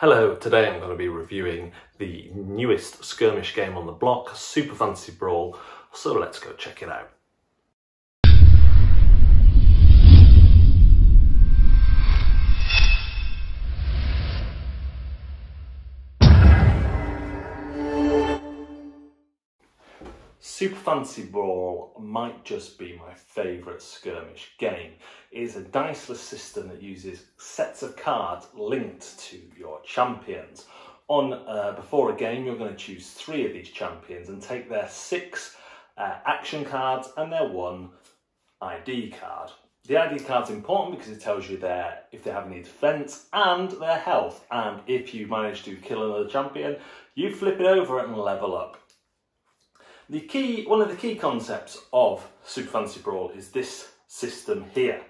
Hello, today I'm going to be reviewing the newest skirmish game on the block, Super Fantasy Brawl, so let's go check it out. Super Fantasy Brawl might just be my favourite skirmish game. It is a diceless system that uses sets of cards linked to your champions. Before a game, you're going to choose 3 of these champions and take their 6 action cards and their 1 ID card. The ID card's important because it tells you if they have any defence and their health, and if you manage to kill another champion, you flip it over and level up. One of the key concepts of Super Fantasy Brawl is this system here.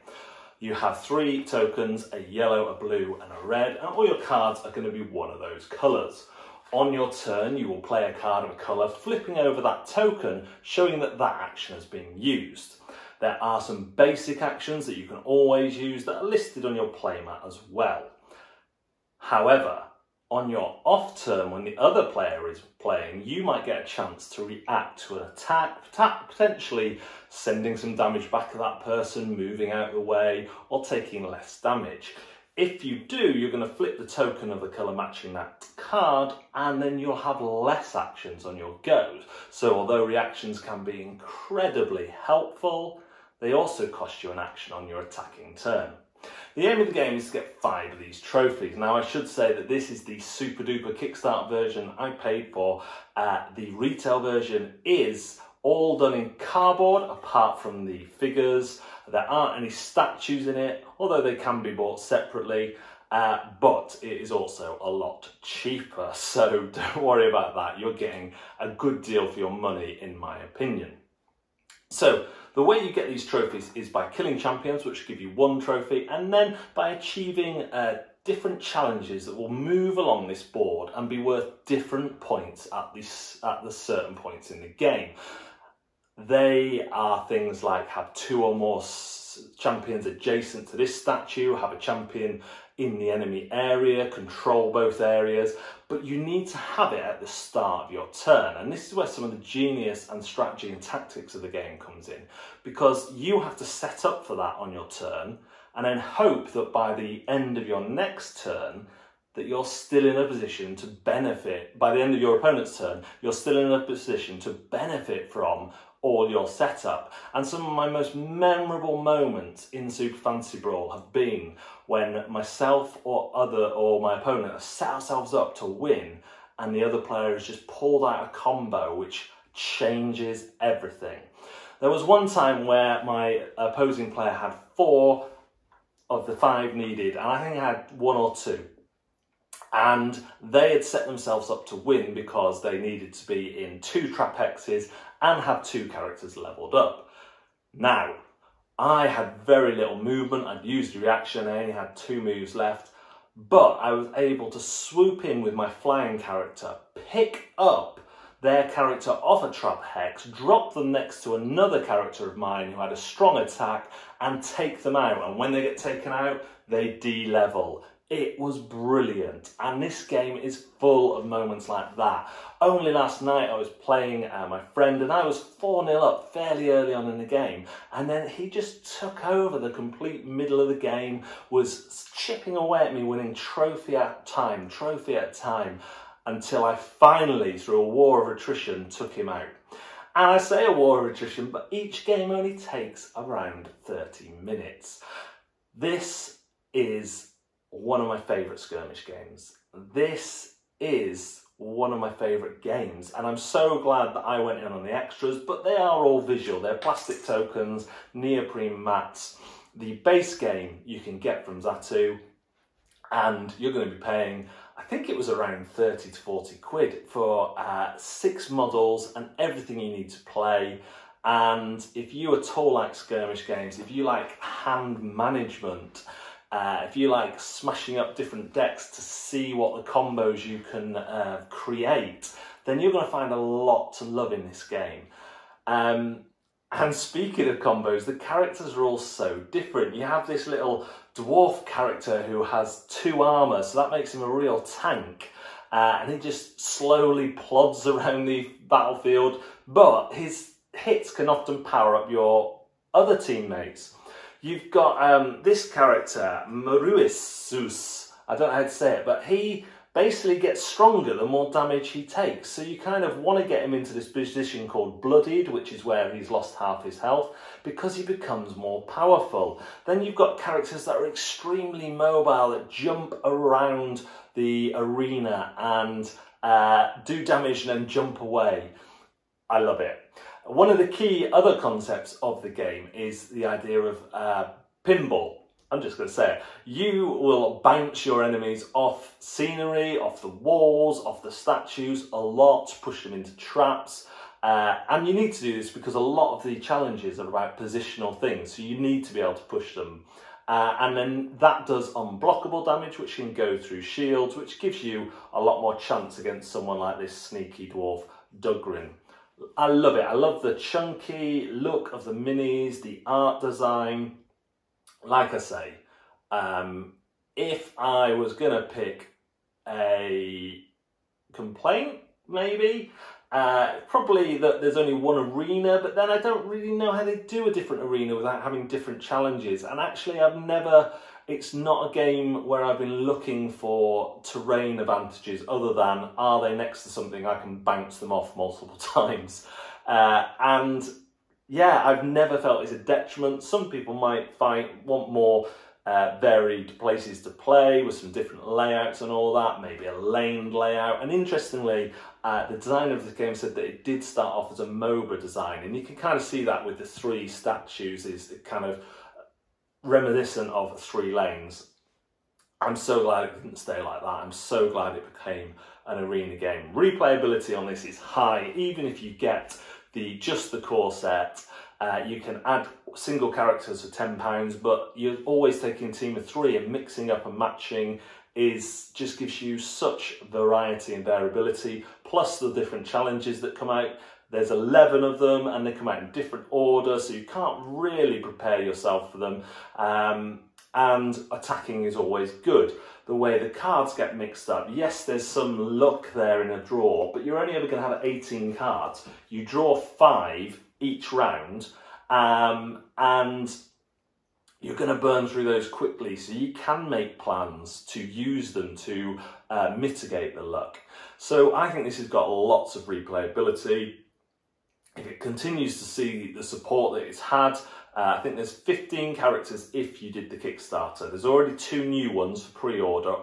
You have 3 tokens, a yellow, a blue and a red, and all your cards are going to be one of those colours. On your turn, you will play a card of a colour, flipping over that token, showing that that action has been used. There are some basic actions that you can always use that are listed on your playmat as well. However, on your off turn, when the other player is playing, you might get a chance to react to an attack, potentially sending some damage back at that person, moving out of the way, or taking less damage. If you do, you're going to flip the token of the colour matching that card, and then you'll have less actions on your go. So although reactions can be incredibly helpful, they also cost you an action on your attacking turn. The aim of the game is to get 5 of these trophies. Now I should say that this is the super duper Kickstart version I paid for. The retail version is all done in cardboard apart from the figures. There aren't any statues in it, although they can be bought separately. But it is also a lot cheaper, so don't worry about that. You're getting a good deal for your money, in my opinion. So the way you get these trophies is by killing champions, which give you 1 trophy, and then by achieving different challenges that will move along this board and be worth different points at the certain points in the game. They are things like have 2 or more champions adjacent to this statue, have a champion in the enemy area, control both areas, but you need to have it at the start of your turn. And this is where some of the genius and strategy and tactics of the game comes in, because you have to set up for that on your turn and then hope that by the end of your next turn that you're still in a position to benefit, by the end of your opponent's turn, you're still in a position to benefit from all your setup. And some of my most memorable moments in Super Fantasy Brawl have been when myself or my opponent have set ourselves up to win and the other player has just pulled out a combo which changes everything. There was one time where my opposing player had 4 of the 5 needed, and I think I had 1 or 2. And they had set themselves up to win because they needed to be in 2 trap hexes and have 2 characters leveled up. Now, I had very little movement. I'd used a reaction, I only had 2 moves left, but I was able to swoop in with my flying character, pick up their character off a trap hex, drop them next to another character of mine who had a strong attack, and take them out. And when they get taken out, they de-level. It was brilliant, and this game is full of moments like that. Only last night I was playing my friend and I was 4-0 up fairly early on in the game, and then he just took over the complete middle of the game, was chipping away at me, winning trophy at time, until I finally, through a war of attrition, took him out. And I say a war of attrition, but each game only takes around 30 minutes. This is one of my favourite skirmish games. This is one of my favourite games, and I'm so glad that I went in on the extras, but they are all visual. They're plastic tokens, neoprene mats. The base game you can get from Zatu, and you're going to be paying, I think it was around 30 to 40 quid for 6 models and everything you need to play. And if you at all like skirmish games, if you like hand management, if you like smashing up different decks to see what the combos you can create, then you're going to find a lot to love in this game. And speaking of combos, the characters are all so different. You have this little dwarf character who has 2 armour, so that makes him a real tank. And he just slowly plods around the battlefield, but his hits can often power up your other teammates. You've got this character, Maruisus. I don't know how to say it, but he basically gets stronger the more damage he takes. So you kind of want to get him into this position called Bloodied, which is where he's lost half his health, because he becomes more powerful. Then you've got characters that are extremely mobile, that jump around the arena and do damage and then jump away. I love it. One of the key other concepts of the game is the idea of pinball. I'm just going to say it. You will bounce your enemies off scenery, off the walls, off the statues a lot, push them into traps. And you need to do this because a lot of the challenges are about positional things, so you need to be able to push them. And then that does unblockable damage, which can go through shields, which gives you a lot more chance against someone like this sneaky dwarf, Dugrin. I love it. I love the chunky look of the minis, the art design. Like I say, if I was going to pick a complaint, maybe, probably that there's only one arena, but then I don't really know how they do a different arena without having different challenges. And actually it's not a game where I've been looking for terrain advantages other than, are they next to something I can bounce them off multiple times? And yeah, I've never felt it's a detriment. Some people might want more varied places to play with some different layouts and all that, maybe a laned layout. And interestingly, the designer of the game said that it did start off as a MOBA design, and you can kind of see that with the 3 statues is kind of reminiscent of 3 lanes. I'm so glad it didn't stay like that. I'm so glad it became an arena game. Replayability on this is high, even if you get just the core set. You can add single characters for £10, but you're always taking a team of 3, and mixing up and matching just gives you such variety and variability, plus the different challenges that come out. There's 11 of them and they come out in different order, so you can't really prepare yourself for them. And attacking is always good. The way the cards get mixed up, yes, there's some luck there in a draw, but you're only ever going to have 18 cards. You draw 5 each round, and you're going to burn through those quickly, so you can make plans to use them to mitigate the luck. So I think this has got lots of replayability. If it continues to see the support that it's had, I think there's 15 characters if you did the Kickstarter. There's already 2 new ones for pre-order,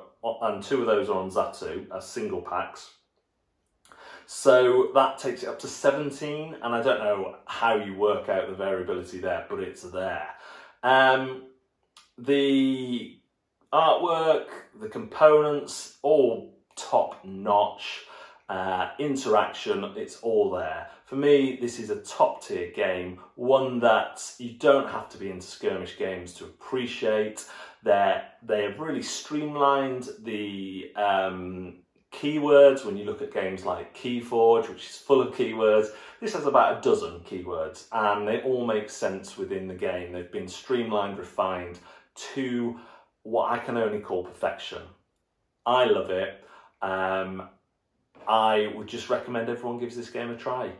and 2 of those are on Zatu as single packs. So that takes it up to 17, and I don't know how you work out the variability there, but it's there. The artwork, the components, all top notch. Interaction, it's all there. For me, this is a top tier game, one that you don't have to be into skirmish games to appreciate. They have really streamlined the keywords. When you look at games like Keyforge, which is full of keywords, this has about a dozen keywords, and they all make sense within the game. They've been streamlined, refined to what I can only call perfection. I love it. I would just recommend everyone gives this game a try.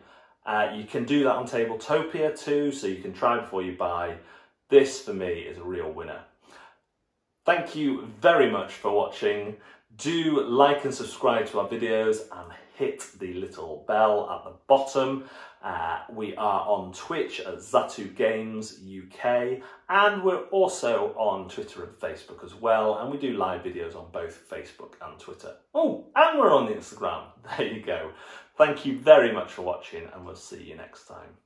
You can do that on Tabletopia too, so you can try before you buy. This, for me, is a real winner. Thank you very much for watching. Do like and subscribe to our videos and hit the little bell at the bottom. We are on Twitch at Zatu Games UK, and we're also on Twitter and Facebook as well, and we do live videos on both Facebook and Twitter. Oh, and we're on Instagram. There you go. Thank you very much for watching, and we'll see you next time.